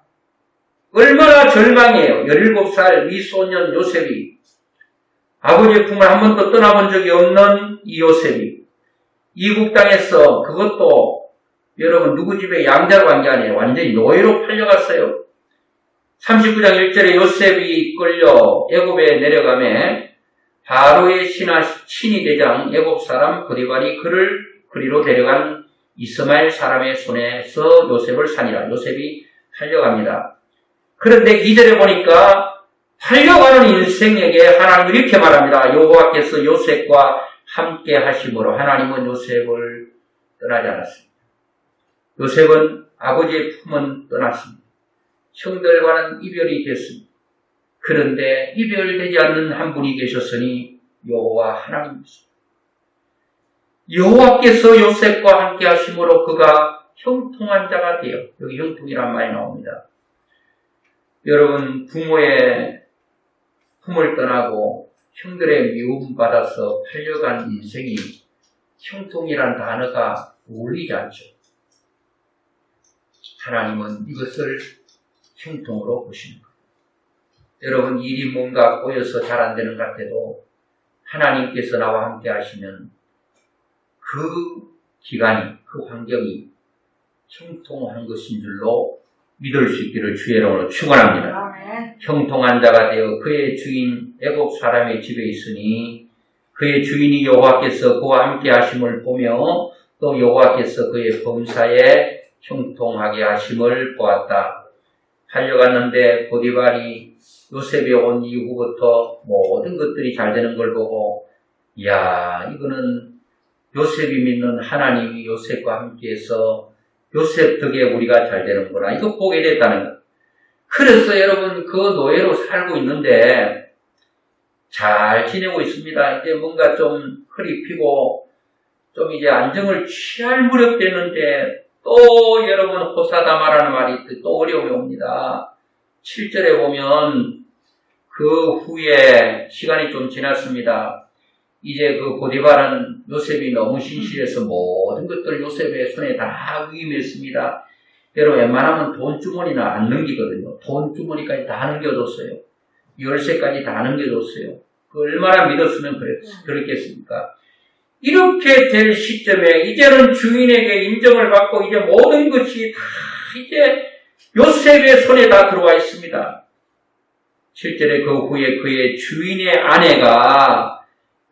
얼마나 절망이에요. 17살 미소년 요셉이 아버지의 품을 한 번도 떠나본 적이 없는 이 요셉이 이국 땅에서 그것도 여러분 누구 집에 양자로 간 게 아니에요. 완전히 노예로 팔려갔어요. 39장 1절에 요셉이 끌려 애굽에 내려가매 바로의 친위 대장 애굽 사람 보디발이 그를 그리로 데려간 이스마엘 사람의 손에서 요셉을 산이라. 요셉이 팔려갑니다. 그런데 2절에 보니까 팔려가는 인생에게 하나님은 이렇게 말합니다. 여호와께서 요셉과 함께 하심으로 하나님은 요셉을 떠나지 않았습니다. 요셉은 아버지의 품은 떠났습니다. 형들과는 이별이 됐습니다. 그런데 이별되지 않는 한 분이 계셨으니 여호와 하나님이십니다. 여호와께서 요셉과 함께 하심으로 그가 형통한 자가 되어, 여기 형통이란 말이 나옵니다. 여러분, 부모의 품을 떠나고 형들의 미움받아서 팔려간 인생이 형통이란 단어가 어울리지 않죠. 하나님은 이것을 형통으로 보시는 거예요. 여러분, 일이 뭔가 꼬여서 잘 안 되는 것 같아도 하나님께서 나와 함께 하시면 그 기간이, 그 환경이 형통한 것인 줄로 믿을 수 있기를 주의 이름으로 축원합니다. 형통한 자가 되어 그의 주인 애굽 사람의 집에 있으니 그의 주인이 여호와께서 그와 함께 하심을 보며 또 여호와께서 그의 범사에 형통하게 하심을 보았다. 팔려갔는데 보디발이 요셉이 온 이후부터 모든 것들이 잘 되는 걸 보고 이야, 이거는 요셉이 믿는 하나님이 요셉과 함께해서 요셉 덕에 우리가 잘 되는구나. 이거 보게 됐다는 것. 그래서 여러분 그 노예로 살고 있는데 잘 지내고 있습니다. 이제 뭔가 좀 허리 피고 좀 이제 안정을 취할 무렵 됐는데 또 여러분 호사다마라는 말이 또 어려움이 옵니다. 7절에 보면 그 후에 시간이 좀 지났습니다. 이제 그 보디발은 요셉이 너무 신실해서 모든 것들을 요셉의 손에 다 위임했습니다. 여러분 웬만하면 돈주머니나 안 넘기거든요. 돈주머니까지 다 넘겨줬어요. 열쇠까지 다 넘겨줬어요. 그 얼마나 믿었으면 그랬겠습니까? 이렇게 될 시점에 이제는 주인에게 인정을 받고 이제 모든 것이 다 이제 요셉의 손에 다 들어와 있습니다. 실제로 그 후에 그의 주인의 아내가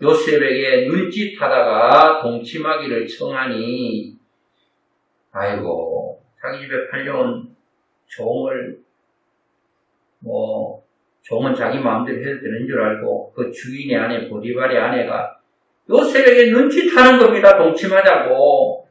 요셉에게 눈짓하다가 동침하기를 청하니 아이고 자기 집에 팔려온 종을 종은 자기 마음대로 해도 되는 줄 알고 그 주인의 아내 보디발의 아내가 요셉에게 눈짓하는 겁니다. 동침하자고.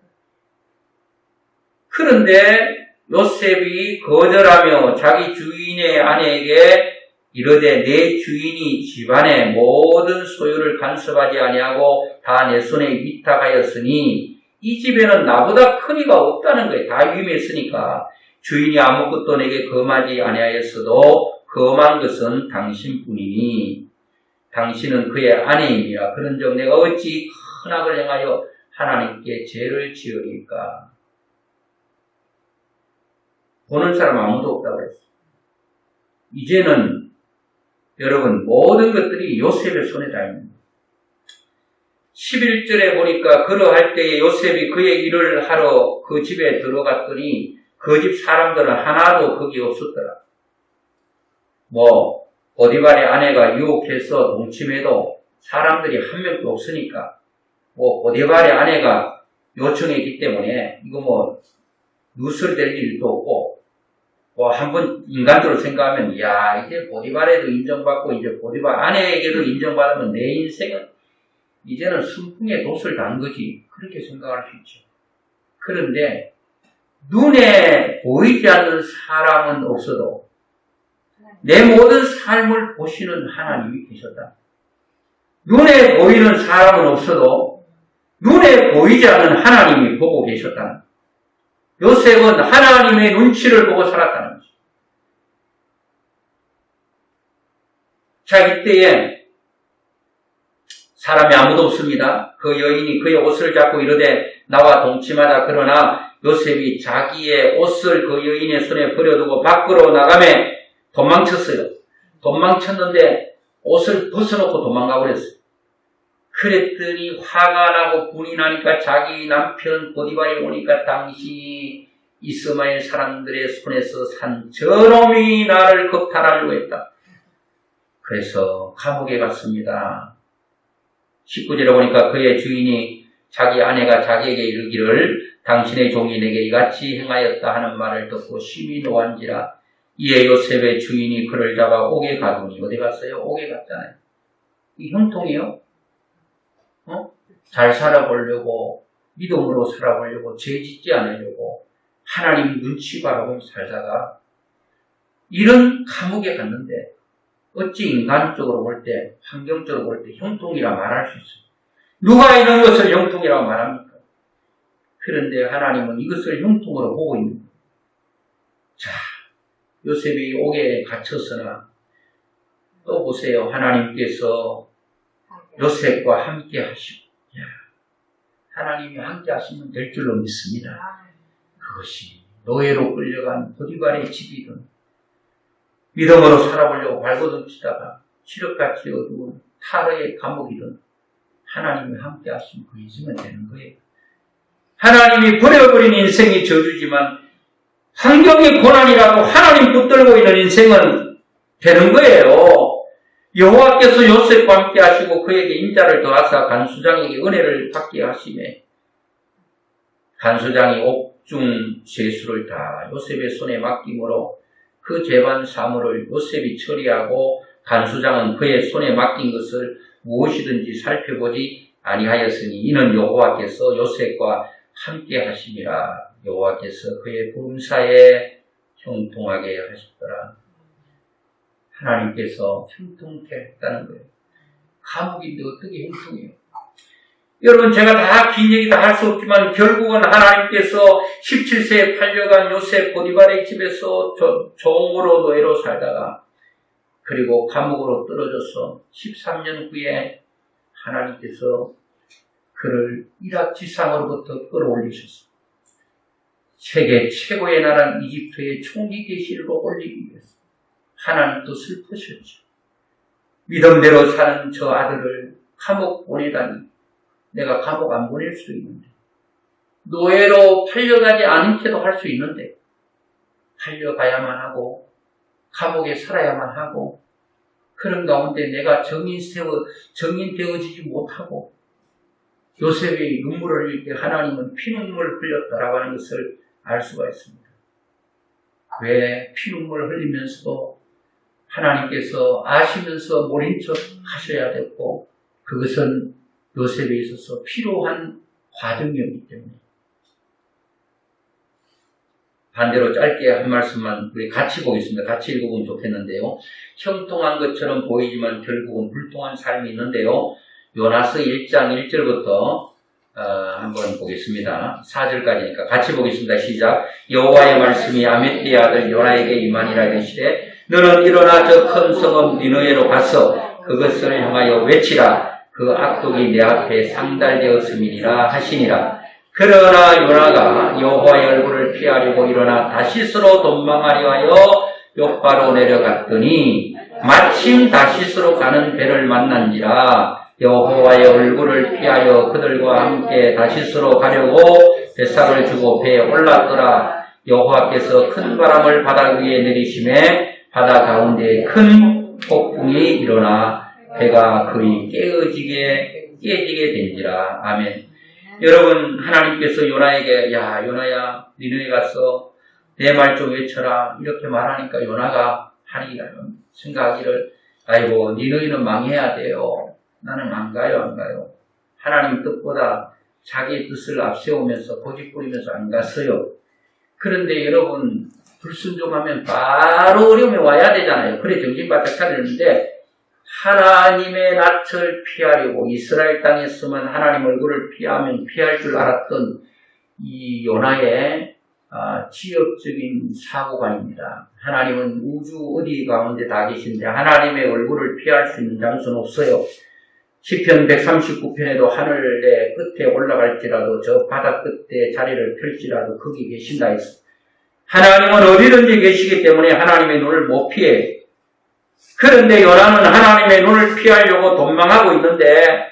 그런데 요셉이 거절하며 자기 주인의 아내에게 이르되 내 주인이 집안의 모든 소유를 간섭하지 아니하고 다 내 손에 위탁하였으니 이 집에는 나보다 큰 이가 없다는 거예요. 다 위임했으니까. 주인이 아무것도 내게 금하지 아니하였어도 금한 것은 당신뿐이니 당신은 그의 아내입니다. 그런즉 내가 어찌 큰 악을 행하여 하나님께 죄를 지으리까. 보는 사람 아무도 없다고 그랬어요. 이제는 여러분 모든 것들이 요셉의 손에 다 있는 거예요. 11절에 보니까 그러할 때에 요셉이 그의 일을 하러 그 집에 들어갔더니 그 집 사람들은 하나도 거기 없었더라. 보디발의 아내가 유혹해서 동침해도 사람들이 한 명도 없으니까 보디발의 아내가 요청했기 때문에 이거 누설될 일도 없고 한번 인간적으로 생각하면 이제 보디발에도 인정받고 이제 보디발 아내에게도 인정받으면 내 인생은 이제는 순풍에 돛을 단 거지 그렇게 생각할 수 있죠. 그런데 눈에 보이지 않는 사람은 없어도 내 모든 삶을 보시는 하나님이 계셨다. 눈에 보이는 사람은 없어도 눈에 보이지 않는 하나님이 보고 계셨다. 요셉은 하나님의 눈치를 보고 살았다는 거죠. 자, 이때에 사람이 아무도 없습니다. 그 여인이 그의 옷을 잡고 이르되 나와 동침하자. 그러나 요셉이 자기의 옷을 그 여인의 손에 버려두고 밖으로 나가매 도망쳤어요. 도망쳤는데 옷을 벗어놓고 도망가 버렸어요. 그랬더니 화가 나고 분이 나니까 자기 남편 보디발이 오니까 당신이 이스마엘 사람들의 손에서 산 저놈이 나를 겁탈하려고 했다. 그래서 감옥에 갔습니다. 19절에 보니까 그의 주인이 자기 아내가 자기에게 이르기를 당신의 종이 내게 이같이 행하였다 하는 말을 듣고 심히 노한지라. 이에 요셉의 주인이 그를 잡아 옥에 가두니 어디 갔어요? 옥에 갔잖아요. 이 형통이요? 잘 살아보려고 믿음으로 살아보려고 죄 짓지 않으려고 하나님 눈치 바라고 살다가 이런 감옥에 갔는데 어찌 인간적으로 볼 때 환경적으로 볼 때 형통이라 말할 수 있어요. 누가 이런 것을 형통이라고 말합니까? 그런데 하나님은 이것을 형통으로 보고 있는 거예요. 자, 요셉이 옥에 갇혔으나 또 보세요. 하나님께서 요셉과 함께 하시고 하나님이 함께 하시면 될 줄로 믿습니다. 그것이 노예로 끌려간 보디발의 집이든 믿음으로 살아보려고 발버둥치다가 칠흑같이 어두운 타르의 감옥이든 하나님이 함께 하시면 그 있으면 되는 거예요. 하나님이 버려버린 인생이 저주지만 환경의 고난이라도 하나님 붙들고 있는 인생은 되는 거예요. 여호와께서 요셉과 함께 하시고 그에게 인자를 더하사 간수장에게 은혜를 받게 하시매 간수장이 옥중 죄수를 다 요셉의 손에 맡김으로 그 재반 사물을 요셉이 처리하고 간수장은 그의 손에 맡긴 것을 무엇이든지 살펴보지 아니하였으니 이는 여호와께서 요셉과 함께 하심이라. 여호와께서 그의 범사에 형통하게 하셨더라. 하나님께서 형통케 했다는 거예요. 감옥인데 어떻게 형통해요? 여러분, 제가 다 긴 얘기 다 할 수 없지만 결국은 하나님께서 17세에 팔려간 요셉 보디발의 집에서 종으로 노예로 살다가 그리고 감옥으로 떨어져서 13년 후에 하나님께서 그를 이락 지상으로부터 끌어올리셨습니다. 세계 최고의 나라 이집트의 총리 계시로 올리기 위해서 하나님도 슬프셨죠. 믿음대로 사는 저 아들을 감옥 보내다니, 내가 감옥 안 보낼 수도 있는데, 노예로 팔려가지 않은 채도 할 수 있는데, 팔려가야만 하고 감옥에 살아야만 하고, 그런 가운데 내가 정인 되어지지 못하고 요셉이 눈물을 흘릴 때 하나님은 피눈물을 흘렸다라고 하는 것을 알 수가 있습니다. 왜 피눈물을 흘리면서도 하나님께서 아시면서 모른 척 하셔야 됐고, 그것은 요셉에 있어서 필요한 과정이었기 때문에. 반대로 짧게 한 말씀만 우리 같이 보겠습니다. 같이 읽어보면 좋겠는데요. 형통한 것처럼 보이지만 결국은 불통한 삶이 있는데요. 요나서 1장 1절부터 한번 보겠습니다. 4절까지니까 같이 보겠습니다. 시작. 여호와의 말씀이 아미떼의 아들 요나에게 임하니라 이르시되 너는 일어나 저 큰 성읍 니느웨로 가서 그것을 향하여 외치라. 그 악독이 내 앞에 상달되었음이니라 하시니라. 그러나 요나가 여호와의 얼굴을 피하려고 일어나 다시스로 도망하려 하여 욥바로 내려갔더니 마침 다시스로 가는 배를 만난지라. 여호와의 얼굴을 피하여 그들과 함께 다시스로 가려고 뱃삭을 주고 배에 올랐더라. 여호와께서 큰 바람을 바다 위에 내리심에 바다 가운데 큰 폭풍이 일어나 배가 거의 깨지게 된지라. 아멘. 여러분, 하나님께서 요나에게 야 요나야 니느웨 가서 내 말 좀 외쳐라 이렇게 말하니까 요나가 하니까 생각하기를 아이고 니느웨는 망해야 돼요. 나는 안 가요. 하나님 뜻보다 자기 뜻을 앞세우면서 고집부리면서 안 갔어요. 그런데 여러분, 불순종하면 바로 어려움에 와야 되잖아요. 그래 정신 바짝 차리는데 하나님의 낯을 피하려고 이스라엘 땅에 있으면 하나님 얼굴을 피하면 피할 줄 알았던 이 요나의 지역적인 사고관입니다. 하나님은 우주 어디 가운데 다 계신데 하나님의 얼굴을 피할 수 있는 장소는 없어요. 시편 139편에도 하늘의 끝에 올라갈지라도 저 바다 끝에 자리를 펼지라도 거기 계신다 했어. 하나님은 어디든지 계시기 때문에 하나님의 눈을 못 피해. 그런데 요나는 하나님의 눈을 피하려고 도망하고 있는데,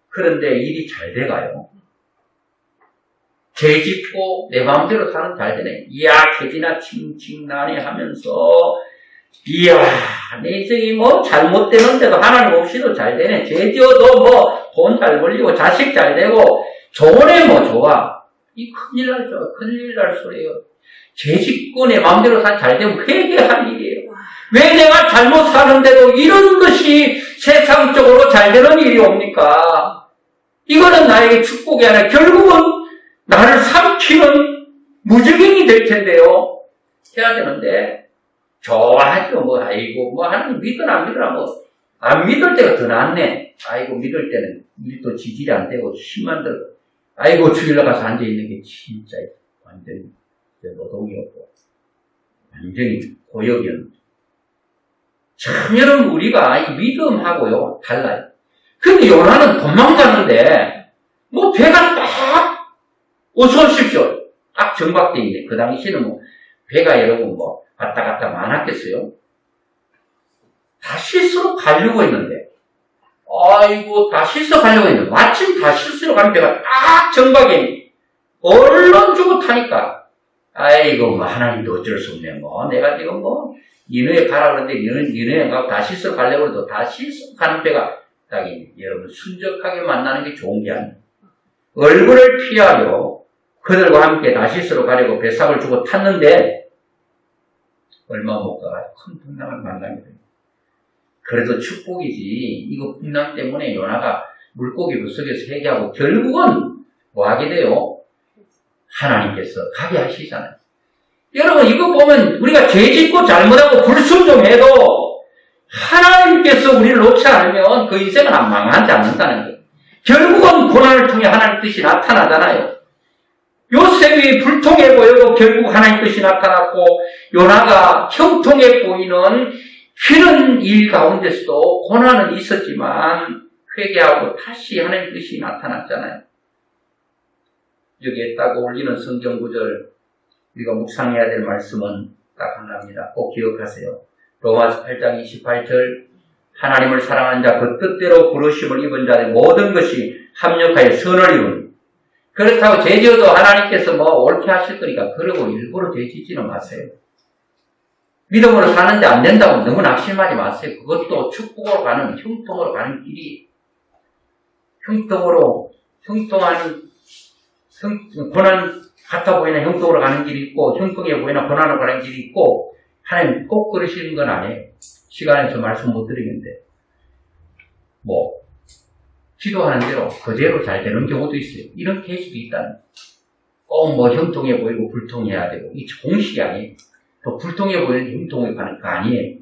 그런데 일이 잘 돼가요. 죄 짓고 내 마음대로 사는 잘 되네. 이야, 죄지나 칭칭나네 하면서, 이야, 내 인생이 잘못되는데도 하나님 없이도 잘 되네. 죄 지어도 돈 잘 벌리고 자식 잘 되고 좋으네 좋아. 이 큰일 날 소리예요. 죄 짓고 내 마음대로 잘 되면 회개할 일이에요. 왜 내가 잘못 사는데도 이런 것이 세상적으로 잘 되는 일이 옵니까? 이거는 나에게 축복이 아니라 결국은 나를 삼키는 무적행이 될 텐데요. 해야 되는데, 좋아하죠. 아이고, 하나님 믿으나 안 믿으나, 안 믿을 때가 더 낫네. 아이고, 믿을 때는 일도 지질이 안 되고, 힘만 들고, 아이고, 주일날 가서 앉아있는 게 진짜 완전히 노동이었고, 완전히 고역이었는데. 참, 여러분, 우리가 이 믿음하고요, 달라요. 근데 요나는 도망가는데, 배가 딱, 어서 오십시오. 딱 정박되어 있네. 그 당시에는 배가 여러분 왔다 갔다 많았겠어요? 다시스로 가려고 했는데, 아이고, 다시스 가려고 했는데, 마침 다시스로 가는 배가 딱 정박해 있네. 얼른 주고 타니까, 아이고, 하나님도 어쩔 수 없네. 내가 지금 니느웨 가라 그러는데, 니느웨 가고 다시스로 가려고 해도 다시스 가는 배가 딱 있네. 여러분, 순적하게 만나는 게 좋은 게 아니에요. 얼굴을 피하려 그들과 함께 다시스로 가려고 배삭을 주고 탔는데, 얼마 못 가 큰 풍랑을 만나게 돼요. 그래도 축복이지. 이거 풍랑 때문에 요나가 물고기 뱃속에서 회개하고 결국은 하게 돼요? 하나님께서 가게 하시잖아요. 여러분, 이거 보면 우리가 죄 짓고 잘못하고 불순종해도 하나님께서 우리를 놓지 않으면 그 인생은 망하지 않는다는 거예요. 결국은 고난을 통해 하나님 뜻이 나타나잖아요. 요셉이 불통해 보이고 결국 하나님 뜻이 나타났고, 요나가 형통해 보이는 그런 일 가운데서도 고난은 있었지만 회개하고 다시 하나님 뜻이 나타났잖아요. 여기에 딱 어울리는 성경 구절, 우리가 묵상해야 될 말씀은 딱 하나입니다. 꼭 기억하세요. 로마서 8장 28절, 하나님을 사랑하는 자 그 뜻대로 부르심을 입은 자의 모든 것이 합력하여 선을 이루는. 그렇다고 죄지어도 하나님께서 옳게 하실 거니까 그러고 일부러 죄짓지는 마세요. 믿음으로 사는데 안 된다고 너무 낙심하지 마세요. 그것도 축복으로 가는, 형통으로 가는 길이, 형통하는, 고난 같아 보이는 형통으로 가는 길이 있고, 형통해 보이는 고난으로 가는 길이 있고, 하나님 꼭 그러시는 건 아니에요. 시간에서 말씀 못 드리는데, 기도하는 대로 그대로 잘 되는 경우도 있어요. 이런 케이스도 있다는. 꼭 형통해 보이고 불통해야 되고, 이 공식이 아니에요. 또 불통해 보이는 형통에 가는 거 아니에요.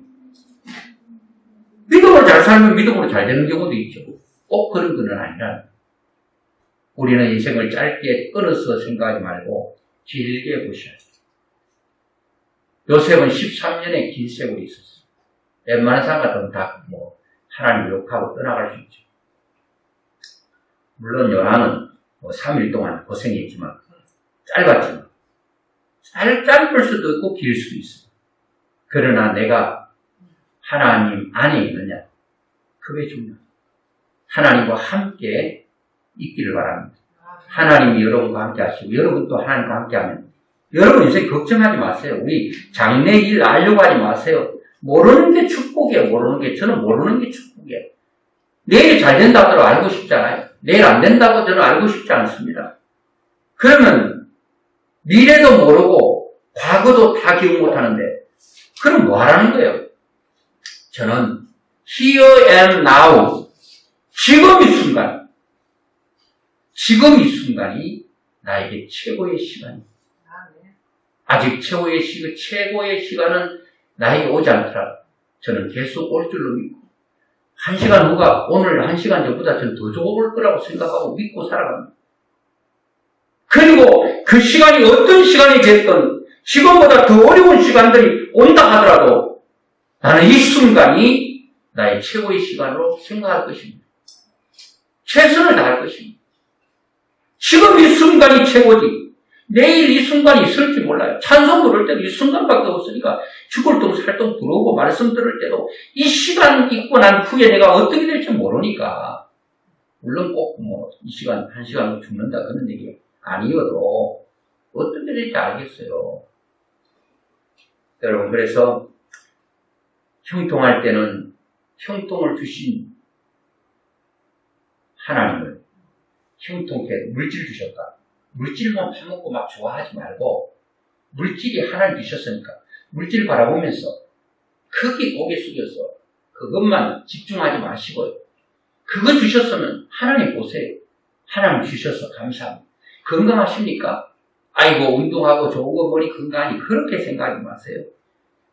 믿음으로 잘 살면 믿음으로 잘 되는 경우도 있죠. 꼭 그런 건 아니라, 우리는 인생을 짧게 끊어서 생각하지 말고 길게 보셔야 돼요. 요셉은 13년의 긴 세월이 있었어요. 웬만한 사람 같으면 다 하나님 욕하고 떠나갈 수 있죠. 물론 요나는 3일 동안 고생했지만, 짧았지만, 짧을 수도 있고 길 수도 있어요. 그러나 내가 하나님 안에 있느냐, 그게 중요해요. 하나님과 함께 있기를 바랍니다. 하나님이 여러분과 함께 하시고 여러분도 하나님과 함께 하면, 여러분 인생 걱정하지 마세요. 우리 장래 일 알려고 하지 마세요. 모르는 게 축복이에요. 저는 모르는 게 축복이에요. 내일 잘 된다고 알고 싶잖아요. 내일 안 된다고 저는 알고 싶지 않습니다. 그러면 미래도 모르고 과거도 다 기억 못하는데 그럼 뭐 하라는 거예요? 저는 here and now, 지금 이 순간이 나에게 최고의 시간이에요. 아직 최고의 시간은 나에게 오지 않더라. 저는 계속 올 줄로 믿고, 1시간 후가 오늘 1시간 전보다 저는 더 좋을 거라고 생각하고 믿고 살아갑니다. 그리고 그 시간이 어떤 시간이 됐든 지금보다 더 어려운 시간들이 온다 하더라도 나는 이 순간이 나의 최고의 시간으로 생각할 것입니다. 최선을 다할 것입니다. 지금 이 순간이 최고지. 내일 이 순간이 있을지 몰라요. 찬송 부를 때도 이 순간밖에 없으니까 죽을 동 살동 부르고 말씀 들을 때도 이 시간 있고 난 후에 내가 어떻게 될지 모르니까, 물론 꼭 이 시간, 1시간 죽는다 그런 얘기 아니어도 어떻게 될지 알겠어요. 여러분, 그래서 형통할 때는 형통을 주신 하나님을 형통케 물질 주셨다. 물질만 파먹고 막 좋아하지 말고, 물질이 하나님 주셨으니까 물질 바라보면서 크게 고개 숙여서 그것만 집중하지 마시고요. 그거 주셨으면 하나님 보세요. 하나님 주셔서 감사합니다. 건강하십니까? 아이고 운동하고 좋은 거 보니 건강하니, 그렇게 생각하지 마세요.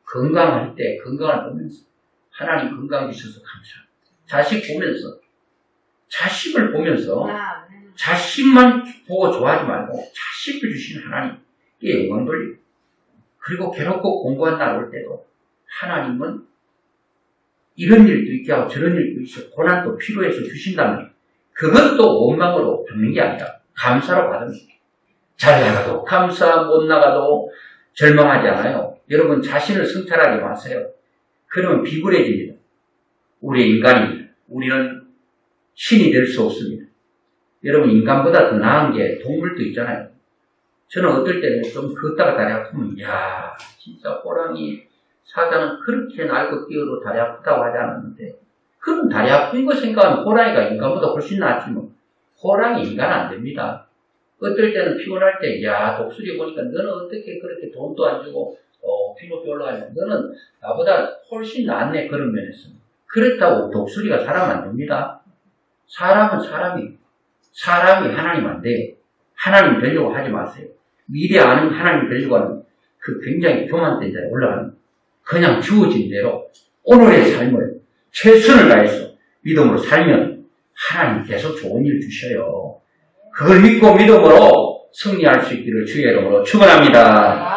건강할 때 건강을 보면서 하나님 건강 주셔서 감사합니다. 자식을 보면서 자식만 보고 좋아하지 말고 자식을 주신 하나님께 영광 돌리고, 그리고 괴롭고 공부한 날 올 때도 하나님은 이런 일도 있게 하고 저런 일도 있어 고난도 필요해서 주신다면 그것도 원망으로 받는 게 아니라 감사로 받습니다. 잘 나가도 감사, 못 나가도 절망하지 않아요. 여러분, 자신을 성찰하지 마세요. 그러면 비굴해집니다. 우리의 인간입니다. 우리는 신이 될 수 없습니다. 여러분, 인간보다 더 나은 게 동물도 있잖아요. 저는 어떨 때는 좀 걷다가 다리 아프면, 야, 진짜 호랑이 사자는 그렇게 날고 뛰어도 다리 아프다고 하지 않았는데, 그럼 다리 아픈 거 생각하면 호랑이가 인간보다 훨씬 낫지 뭐. 호랑이 인간 안 됩니다. 어떨 때는 피곤할 때, 야, 독수리 보니까 너는 어떻게 그렇게 돈도 안 주고 피부도 올라가냐, 너는 나보다 훨씬 낫네, 그런 면에서. 그렇다고 독수리가 사람 안 됩니다. 사람은 사람이 하나님 안 돼요. 하나님 되려고 하지 마세요. 미래 아는 하나님 되려고 하는 그 굉장히 교만된 자에 올라가는, 그냥 주어진 대로 오늘의 삶을 최선을 다해서 믿음으로 살면 하나님께서 좋은 일 주셔요. 그걸 믿고 믿음으로 승리할 수 있기를 주의 이름으로 축원합니다.